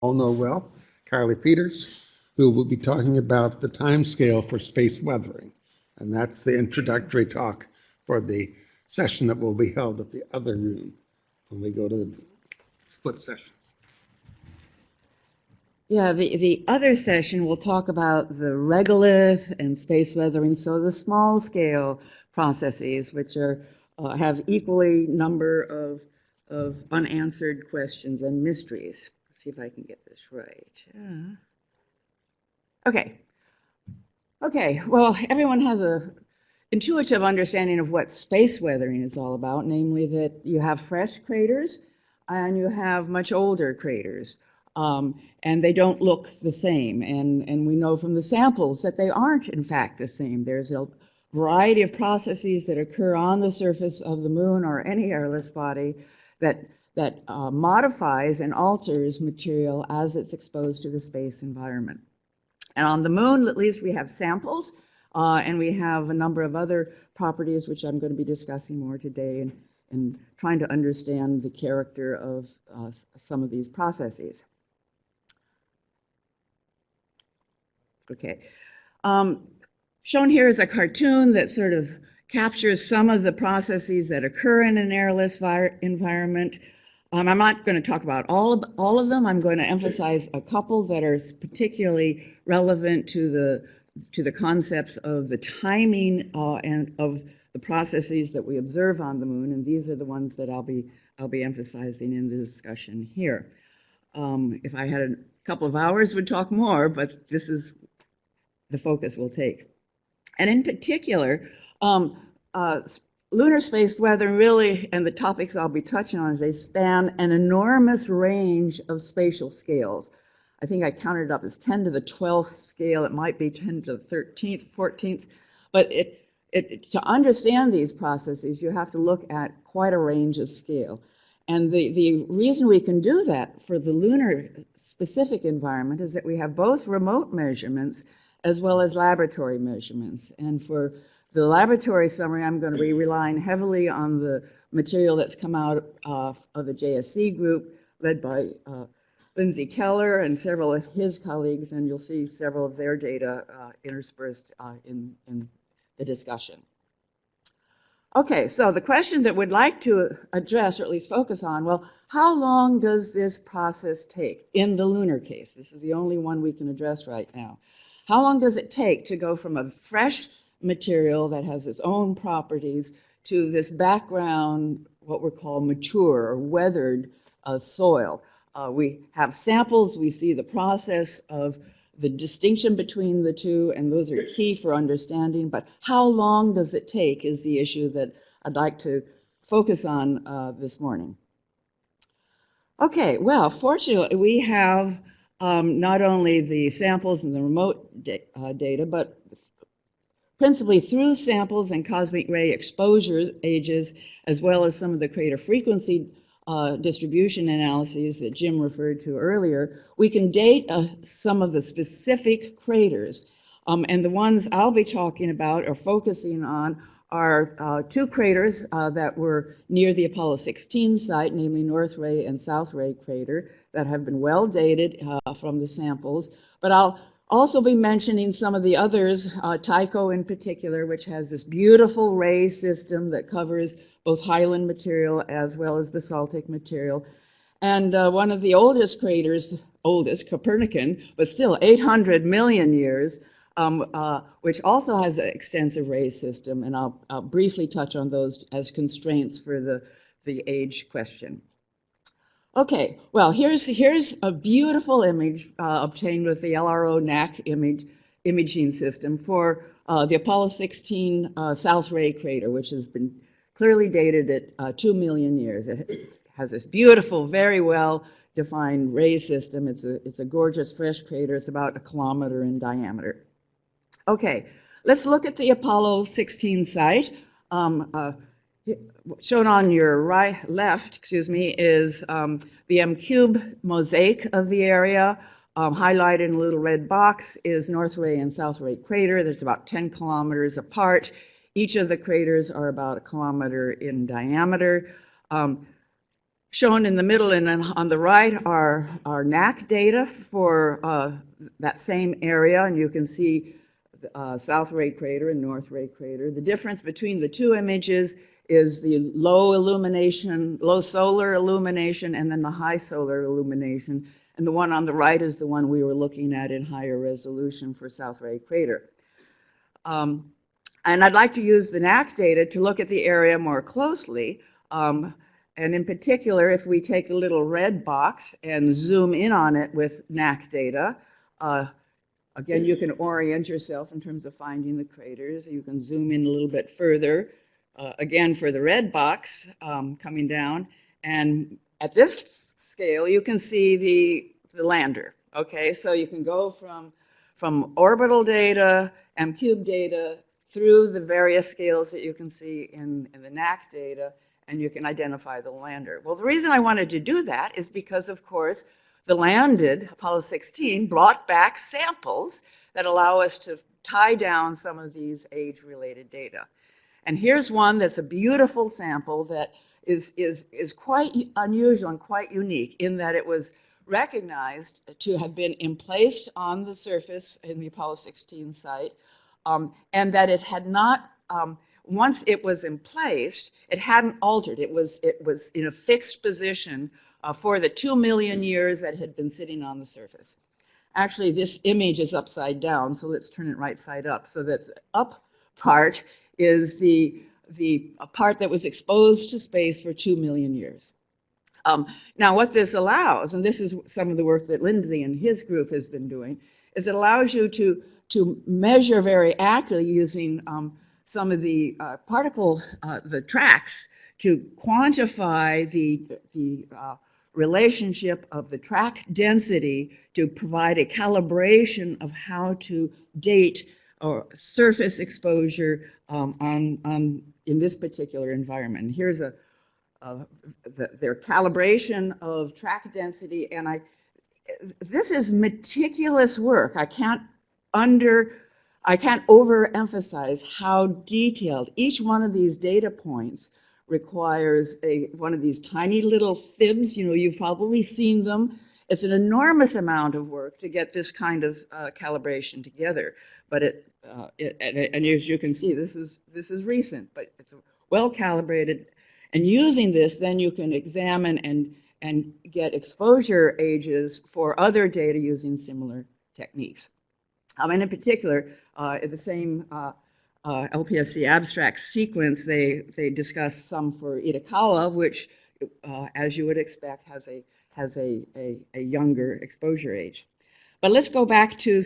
All know well, Carle Pieters, who will be talking about the time scale for space weathering. And that's the introductory talk for the session that will be held at the other room when we go to the split sessions. Yeah, the other session will talk about the regolith and space weathering, so the small scale processes, which are have equally number of unanswered questions and mysteries. Let's see if I can get this right. Okay. Okay, well, everyone has a intuitive understanding of what space weathering is all about, namely that you have fresh craters and you have much older craters. And they don't look the same. And we know from the samples that they aren't, in fact, the same. There's a variety of processes that occur on the surface of the moon or any airless body that modifies and alters material as it's exposed to the space environment. And on the moon, at least, we have samples, and we have a number of other properties, which I'm going to be discussing more today, and trying to understand the character of some of these processes. Okay. Shown here is a cartoon that sort of captures some of the processes that occur in an airless environment. I'm not going to talk about all of them. I'm going to emphasize a couple that are particularly relevant to the concepts of the timing and of the processes that we observe on the moon, and these are the ones that I'll be emphasizing in the discussion here. If I had a couple of hours, would talk more, but this is the focus we'll take. And in particular, lunar space weathering really, and the topics I'll be touching on, they span an enormous range of spatial scales. I think I counted it up as 10 to the 12th scale. It might be 10 to the 13th, 14th. But to understand these processes, you have to look at quite a range of scale. And the reason we can do that for the lunar specific environment is that we have both remote measurements as well as laboratory measurements. And for the laboratory summary, I'm going to be relying heavily on the material that's come out of the JSC group, led by Lindsay Keller and several of his colleagues, and you'll see several of their data interspersed in the discussion. Okay, so the question that we'd like to address, or at least focus on, well, how long does this process take in the lunar case? This is the only one we can address right now. How long does it take to go from a fresh material that has its own properties to this background, what we're called mature or weathered soil? We have samples, we see the process of the distinction between the two, and those are key for understanding, but how long does it take is the issue that I'd like to focus on this morning. Okay, well, fortunately, we have not only the samples and the remote data, but principally through samples and cosmic ray exposure ages, as well as some of the crater frequency distribution analyses that Jim referred to earlier, we can date some of the specific craters. And the ones I'll be talking about or focusing on are two craters that were near the Apollo 16 site, namely North Ray and South Ray crater, that have been well dated from the samples. But I'll also be mentioning some of the others, Tycho in particular, which has this beautiful ray system that covers both highland material as well as basaltic material. And one of the oldest craters, oldest, Copernican, but still 800 million years, which also has an extensive ray system, and I'll briefly touch on those as constraints for the age question. Okay, well, here's a beautiful image obtained with the LRO NAC imaging system for the Apollo 16 South Ray crater, which has been clearly dated at 2 million years. It has this beautiful, very well-defined ray system. It's a gorgeous fresh crater. It's about 1 kilometer in diameter. Okay, let's look at the Apollo 16 site. Shown on your left, is the M-cube mosaic of the area. Highlighted in a little red box is North Ray and South Ray crater. There's about 10 kilometers apart. Each of the craters are about 1 kilometer in diameter. Shown in the middle and then on the right are NAC data for that same area, and you can see South Ray Crater and North Ray Crater. The difference between the two images is the low illumination, low solar illumination, and then the high solar illumination. And the one on the right is the one we were looking at in higher resolution for South Ray Crater. And I'd like to use the NAC data to look at the area more closely. And in particular, if we take the little red box and zoom in on it with NAC data, again, you can orient yourself in terms of finding the craters. You can zoom in a little bit further, again, for the red box coming down. And at this scale, you can see the lander. Okay, so you can go from orbital data, M-cube data, through the various scales that you can see in the NAC data, and you can identify the lander. Well, the reason I wanted to do that is because, of course, the landed Apollo 16 brought back samples that allow us to tie down some of these age-related data. And here's one that's a beautiful sample that is quite unusual and quite unique in that it was recognized to have been emplaced on the surface in the Apollo 16 site, and that it had not, once it was in place, it hadn't altered. It was in a fixed position for the 2 million years that had been sitting on the surface. Actually, this image is upside down, so let's turn it right side up, so that the up part is the part that was exposed to space for 2 million years. Now, what this allows, and this is some of the work that Lindsay and his group has been doing, is it allows you to measure very accurately using some of the the tracks to quantify the relationship of the track density to provide a calibration of how to date or surface exposure in this particular environment. And here's their calibration of track density, and this is meticulous work. I can't overemphasize how detailed each one of these data points requires. One of these tiny little fibs, you've probably seen them. It's an enormous amount of work to get this kind of calibration together. But and as you can see, this is recent, but it's well calibrated. And using this, then you can examine and get exposure ages for other data using similar techniques. And in particular, the same LPSC abstract sequence, they discussed some for Itokawa, which, as you would expect, has a younger exposure age. But let's go back to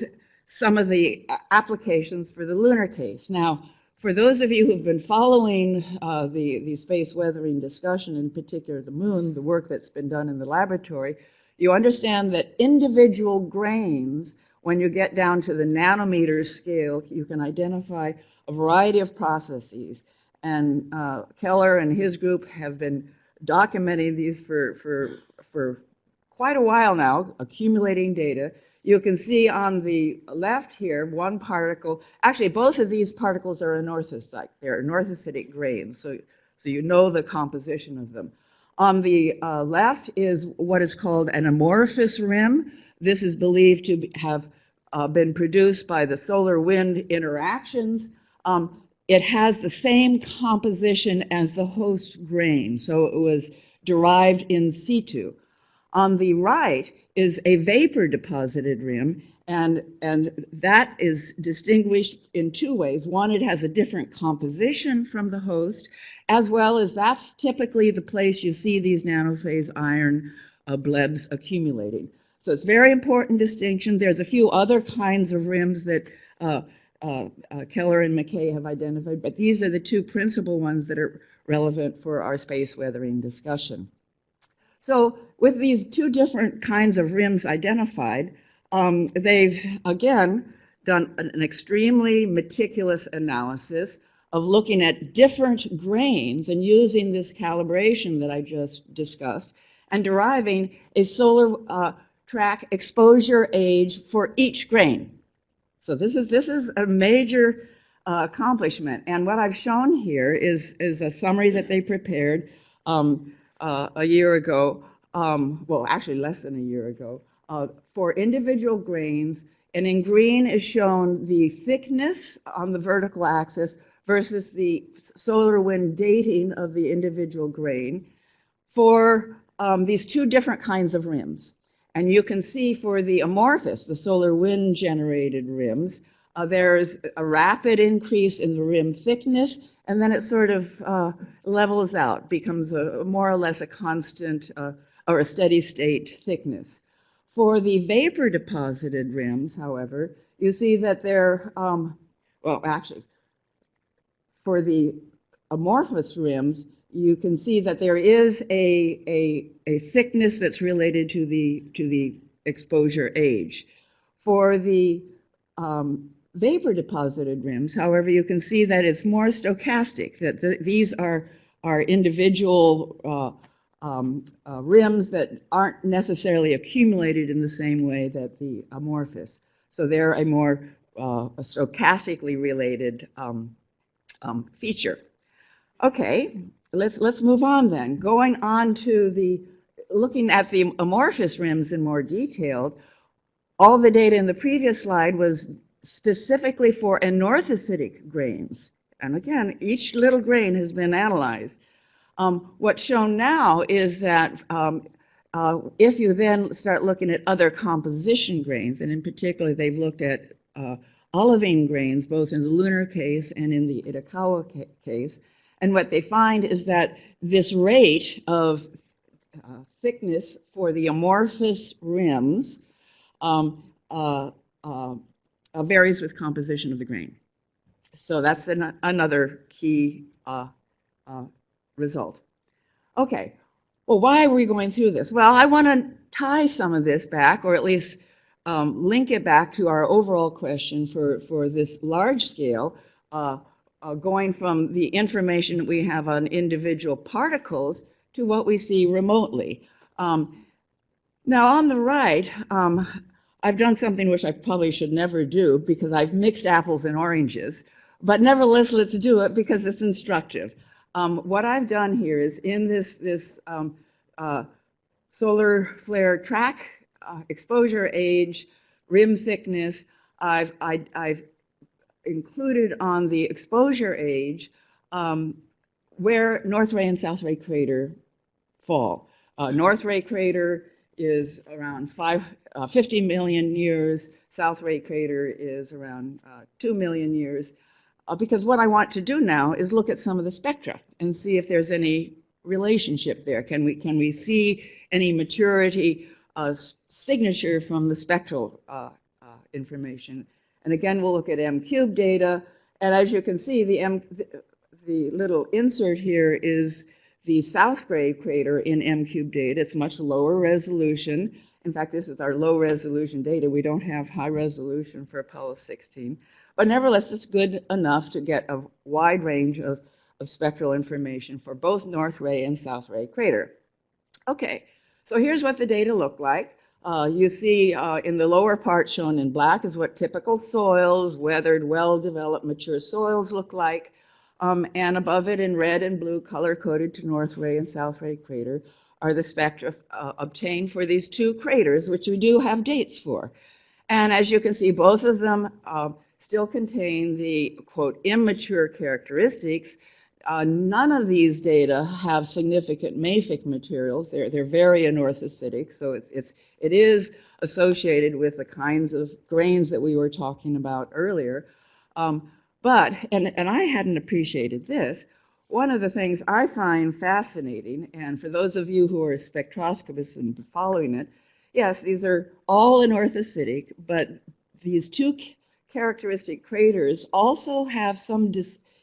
some of the applications for the lunar case. Now, for those of you who've been following the space weathering discussion, in particular the moon, the work that's been done in the laboratory, you understand that individual grains, when you get down to the nanometer scale, you can identify a variety of processes. And Keller and his group have been documenting these for quite a while now, accumulating data. You can see on the left here, one particle, actually both of these particles are anorthosite. They're anorthositic grains, so you know the composition of them. On the left is what is called an amorphous rim. This is believed to have been produced by the solar-wind interactions. It has the same composition as the host grain, so it was derived in situ. On the right is a vapor-deposited rim, and that is distinguished in two ways. One, it has a different composition from the host, as well as that's typically the place you see these nanophase iron blebs accumulating. So it's a very important distinction. There's a few other kinds of rims that Keller and McKay have identified, but these are the two principal ones that are relevant for our space weathering discussion. So with these two different kinds of rims identified, they've, again, done an extremely meticulous analysis of looking at different grains and using this calibration that I just discussed and deriving a solar track exposure age for each grain. So this is a major accomplishment. And what I've shown here is a summary that they prepared a year ago, well, actually less than a year ago, for individual grains. And in green is shown the thickness on the vertical axis versus the solar wind dating of the individual grain for these two different kinds of rims. And you can see for the amorphous, the solar wind generated rims, there's a rapid increase in the rim thickness, and then it sort of levels out, becomes more or less a constant or a steady state thickness. For the vapor deposited rims, however, you see that they're, well, actually, for the amorphous rims, you can see that there is a thickness that's related to the exposure age. For the vapor deposited rims, however, you can see that it's more stochastic, that these are individual rims that aren't necessarily accumulated in the same way that the amorphous. So they're a more stochastically related feature. Okay, let's move on then. Going on to looking at the amorphous rims in more detail, all the data in the previous slide was specifically for anorthositic grains. And again, each little grain has been analyzed. What's shown now is that if you then start looking at other composition grains, and in particular they've looked at olivine grains, both in the lunar case and in the Itokawa case, and what they find is that this rate of thickness for the amorphous rims varies with composition of the grain. So that's another key result. Okay, well, why are we going through this? Well, I want to tie some of this back, or at least link it back to our overall question for this large scale, going from the information that we have on individual particles to what we see remotely. Now, on the right, I've done something which I probably should never do because I've mixed apples and oranges, but nevertheless, let's do it because it's instructive. What I've done here is in this solar flare track, exposure age, rim thickness, I've included on the exposure age where North Ray and South Ray crater fall. North Ray crater is around 50 million years. South Ray crater is around 2 million years. Because what I want to do now is look at some of the spectra and see if there's any relationship there. Can we see any maturity signature from the spectral information? And again, we'll look at M-cube data. And as you can see, the little insert here is the South Ray crater in M-cube data. It's much lower resolution. In fact, this is our low resolution data. We don't have high resolution for Apollo 16. But nevertheless, it's good enough to get a wide range of spectral information for both North Ray and South Ray crater. Okay, so here's what the data look like. You see in the lower part shown in black is what typical soils, weathered, well-developed, mature soils look like. And above it in red and blue, color-coded to North Ray and South Ray crater, are the spectra obtained for these two craters, which we do have dates for. And as you can see, both of them still contain the, quote, immature characteristics. None of these data have significant mafic materials. They're very anorthositic, so it is associated with the kinds of grains that we were talking about earlier. But I hadn't appreciated this, one of the things I find fascinating, and for those of you who are spectroscopists and following it, yes, these are all anorthositic, but these two characteristic craters also have some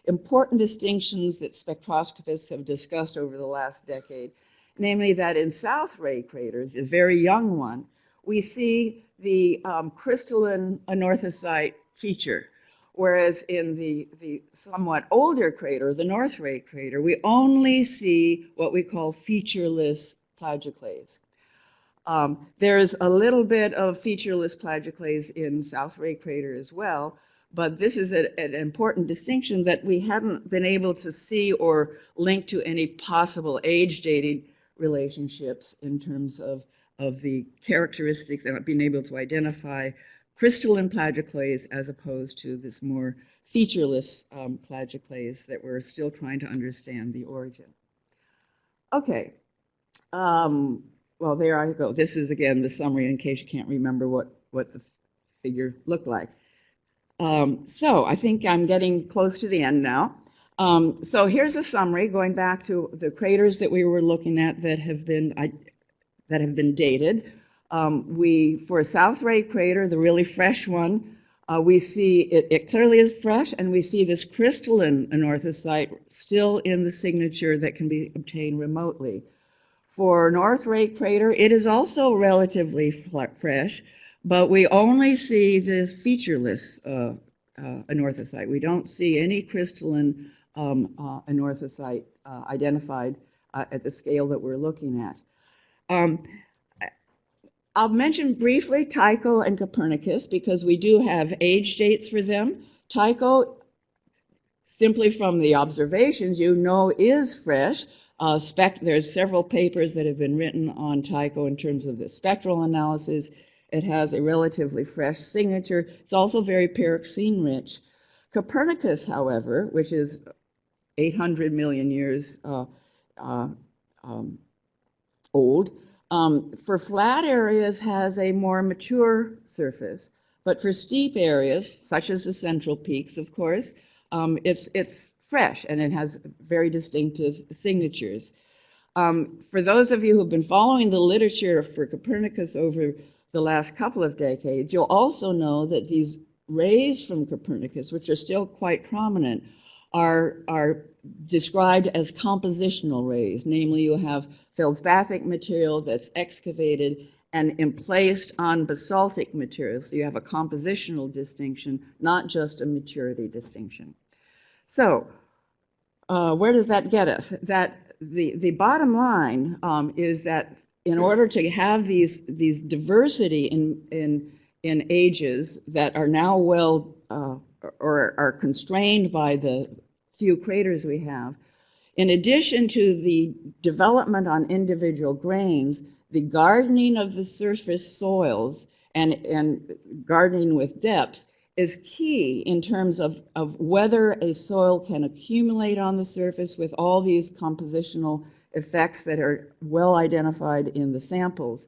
important distinctions that spectroscopists have discussed over the last decade, namely that in South Ray craters, a very young one, we see the crystalline anorthosite feature, whereas in the somewhat older crater, the North Ray crater, we only see what we call featureless plagioclase. There's a little bit of featureless plagioclase in South Ray crater as well, but this is an important distinction that we haven't been able to see or link to any possible age dating relationships in terms of the characteristics and being able to identify crystalline plagioclase as opposed to this more featureless plagioclase that we're still trying to understand the origin. Okay. Well, there I go. This is, again, the summary in case you can't remember what the figure looked like. So I think I'm getting close to the end now. So here's a summary going back to the craters that we were looking at that have been dated. For a South Ray crater, the really fresh one, we see it clearly is fresh, and we see this crystalline anorthosite still in the signature that can be obtained remotely. For North Ray crater, it is also relatively fresh, but we only see the featureless anorthosite. We don't see any crystalline anorthosite identified at the scale that we're looking at. I'll mention briefly Tycho and Copernicus because we do have age dates for them. Tycho, simply from the observations, is fresh. There's several papers that have been written on Tycho in terms of the spectral analysis. It has a relatively fresh signature. It's also very pyroxene rich. Copernicus, however, which is 800 million years old, for flat areas has a more mature surface, but for steep areas, such as the central peaks, of course, it's fresh and it has very distinctive signatures. For those of you who've been following the literature for Copernicus over the last couple of decades, you'll also know that these rays from Copernicus, which are still quite prominent, are described as compositional rays. Namely, you have feldspathic material that's excavated and emplaced on basaltic material. So you have a compositional distinction, not just a maturity distinction. So where does that get us? That the bottom line is that in order to have these diversity in ages that are now well or are constrained by the few craters we have, in addition to the development on individual grains, the gardening of the surface soils and gardening with depths is key in terms of whether a soil can accumulate on the surface with all these compositional effects that are well identified in the samples.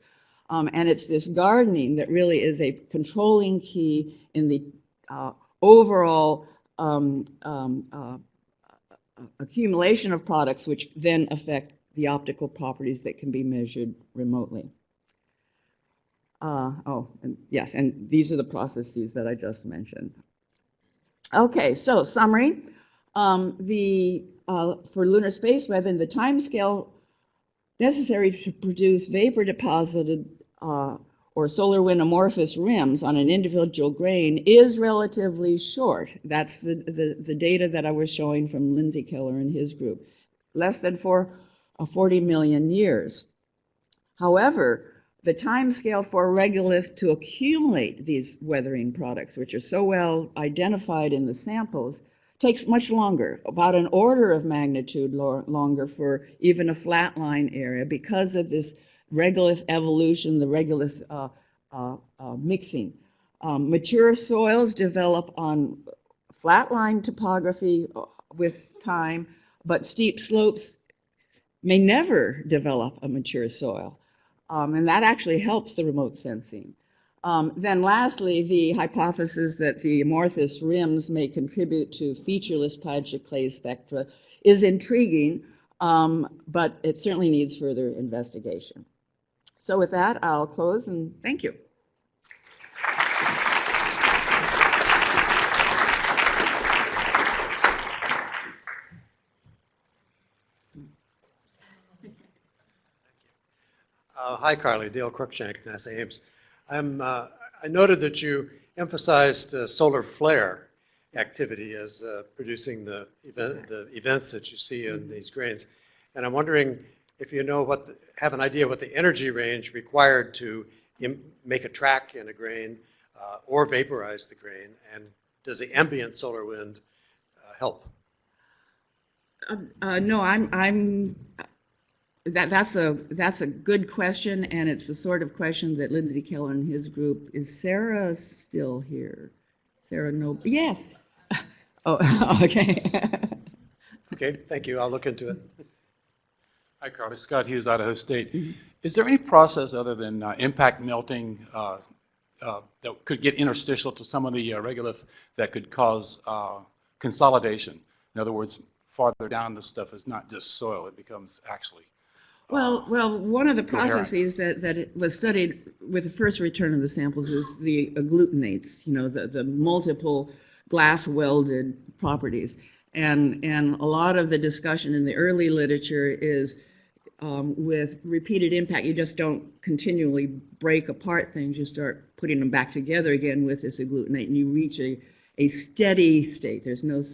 And it's this gardening that really is a controlling key in the overall accumulation of products, which then affect the optical properties that can be measured remotely. Yes, and these are the processes that I just mentioned. Okay, so summary. For lunar space weathering, the time scale necessary to produce vapor deposited or solar wind amorphous rims on an individual grain is relatively short. That's the data that I was showing from Lindsay Keller and his group. Less than 40 million years. However, the time scale for regolith to accumulate these weathering products, which are so well identified in the samples, takes much longer, about an order of magnitude longer for even a flatline area because of this regolith evolution, the regolith mixing. Mature soils develop on flatline topography with time, but steep slopes may never develop a mature soil. And that actually helps the remote sensing. Then lastly, the hypothesis that the amorphous rims may contribute to featureless plagioclase spectra is intriguing, but it certainly needs further investigation. So with that, I'll close and thank you. Hi, Carly. Dale Cruikshank, NASA Ames. I noted that you emphasized solar flare activity as producing the events that you see in these grains. And I'm wondering if you know have an idea what the energy range required to make a track in a grain or vaporize the grain, and does the ambient solar wind help? No, that's a good question, and it's the sort of question that Lindsay Keller and his group, is Sarah still here? Sarah, no, yes. Oh, okay. Okay, thank you. I'll look into it. Hi, Carly. Scott Hughes, Idaho State. Is there any process other than impact melting that could get interstitial to some of the regolith that could cause consolidation? In other words, farther down the stuff is not just soil, it becomes actually. Well, one of the coherent. processes that it was studied with the first return of the samples is the agglutinates, the multiple glass welded properties. And a lot of the discussion in the early literature is with repeated impact, you just don't continually break apart things, you start putting them back together again with this agglutinate, and you reach a steady state. There's no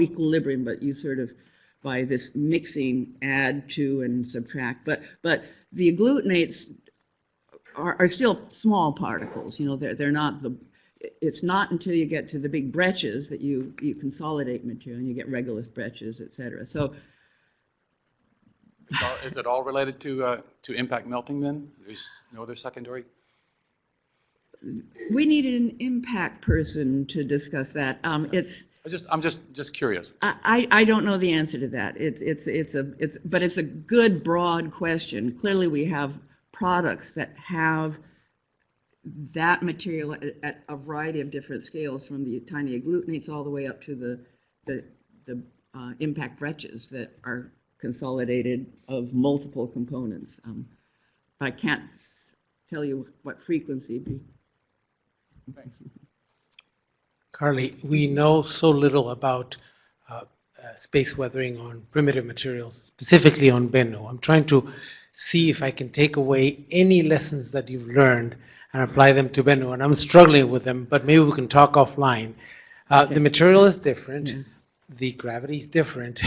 equilibrium, but you sort of, by this mixing, add to and subtract. But the agglutinates are still small particles. They're not the. It's not until you get to the big breccias that you consolidate material and you get regolith breccias, et cetera. So Is it all related to impact melting then? There's no other secondary? we needed an impact person to discuss that. I'm just curious. I don't know the answer to that. But it's a good broad question. Clearly, we have products that have that material at a variety of different scales, from the tiny agglutinates all the way up to the impact breccias that are consolidated of multiple components. But I can't tell you what frequency it'd be. Thanks. Carly, we know so little about space weathering on primitive materials, specifically on Bennu. I'm trying to see if I can take away any lessons that you've learned and apply them to Bennu, and I'm struggling with them, but maybe we can talk offline. Okay. The material is different, Yeah. the gravity is different,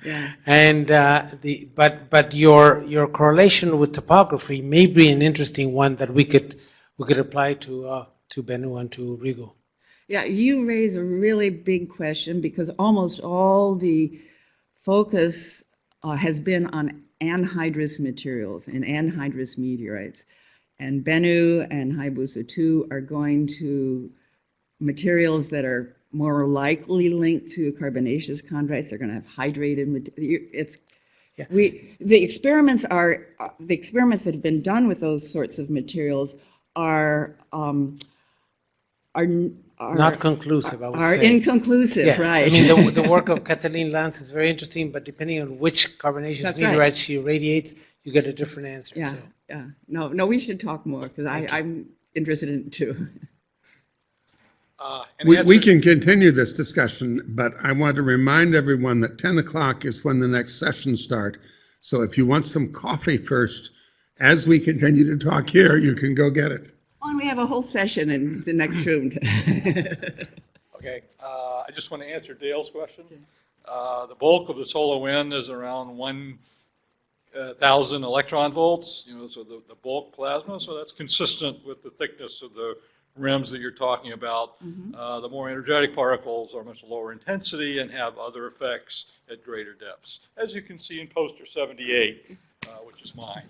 Yeah. and but your correlation with topography may be an interesting one that we could apply to Bennu and to Regolith. Yeah, you raise a really big question, because almost all the focus has been on anhydrous materials and anhydrous meteorites. And Bennu and Hayabusa 2 are going to materials that are more likely linked to carbonaceous chondrites. They're going to have hydrated material. Yeah. The experiments that have been done with those sorts of materials are Not conclusive, I would are say. inconclusive, Yes, right? I mean, the work of Kathleen Lance is very interesting, but depending on which carbonaceous That's meteorite right. she radiates, you get a different answer. Yeah, So. yeah. No, we should talk more, because I'm interested in it too. We can continue this discussion, but I want to remind everyone that 10 o'clock is when the next session starts. So if you want some coffee first, as we continue to talk here, you can go get it. And we have a whole session in the next room. Okay, I just want to answer Dale's question. The bulk of the solar wind is around 1,000 electron volts, so the bulk plasma, so that's consistent with the thickness of the rims that you're talking about. The more energetic particles are much lower intensity and have other effects at greater depths, as you can see in poster 78, which is mine.